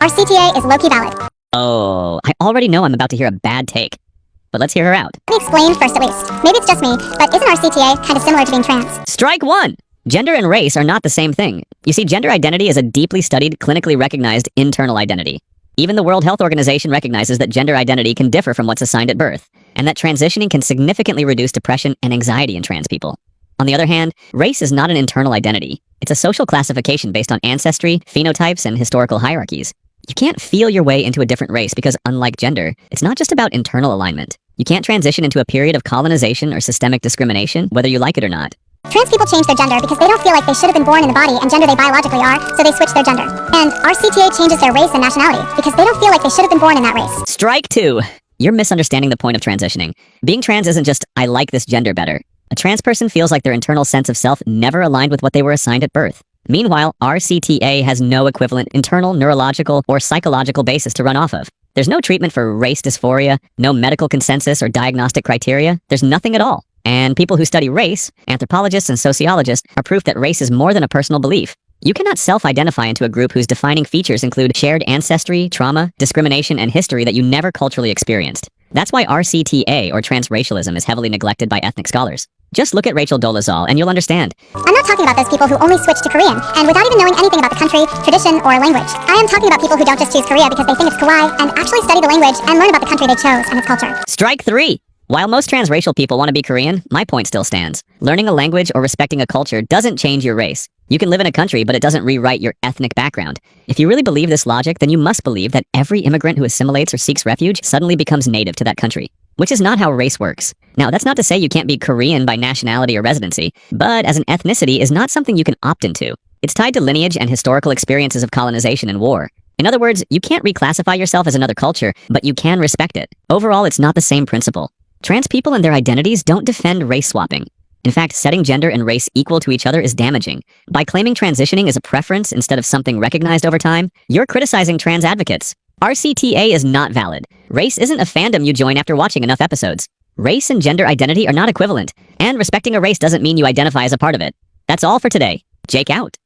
Our CTA is low-key valid. Oh, I already know I'm about to hear a bad take. But let's hear her out. Let me explain first at least. Maybe it's just me, but isn't our CTA kind of similar to being trans? Strike one! Gender and race are not the same thing. You see, gender identity is a deeply studied, clinically recognized internal identity. Even the World Health Organization recognizes that gender identity can differ from what's assigned at birth, and that transitioning can significantly reduce depression and anxiety in trans people. On the other hand, race is not an internal identity. It's a social classification based on ancestry, phenotypes, and historical hierarchies. You can't feel your way into a different race because, unlike gender, it's not just about internal alignment. You can't transition into a period of colonization or systemic discrimination, whether you like it or not. Trans people change their gender because they don't feel like they should have been born in the body and gender they biologically are, so they switch their gender. And our CTA changes their race and nationality because they don't feel like they should have been born in that race. Strike two! You're misunderstanding the point of transitioning. Being trans isn't just, I like this gender better. A trans person feels like their internal sense of self never aligned with what they were assigned at birth. Meanwhile, our CTA has no equivalent internal, neurological, or psychological basis to run off of. There's no treatment for race dysphoria, no medical consensus or diagnostic criteria. There's nothing at all. And people who study race, anthropologists and sociologists, are proof that race is more than a personal belief. You cannot self-identify into a group whose defining features include shared ancestry, trauma, discrimination, and history that you never culturally experienced. That's why RCTA, or transracialism, is heavily neglected by ethnic scholars. Just look at Rachel Dolezal and you'll understand. I'm not talking about those people who only switch to Korean, and without even knowing anything about the country, tradition, or language. I am talking about people who don't just choose Korea because they think it's kawaii, and actually study the language and learn about the country they chose and its culture. Strike three! While most transracial people want to be Korean, my point still stands. Learning a language or respecting a culture doesn't change your race. You can live in a country, but it doesn't rewrite your ethnic background. If you really believe this logic, then you must believe that every immigrant who assimilates or seeks refuge suddenly becomes native to that country. Which is not how race works. Now, that's not to say you can't be Korean by nationality or residency, but as an ethnicity is not something you can opt into. It's tied to lineage and historical experiences of colonization and war. In other words, you can't reclassify yourself as another culture, but you can respect it. Overall, it's not the same principle. Trans people and their identities don't defend race swapping. In fact, setting gender and race equal to each other is damaging. By claiming transitioning is a preference instead of something recognized over time, you're criticizing trans advocates. RCTA is not valid. Race isn't a fandom you join after watching enough episodes. Race and gender identity are not equivalent, and respecting a race doesn't mean you identify as a part of it. That's all for today. Jake out.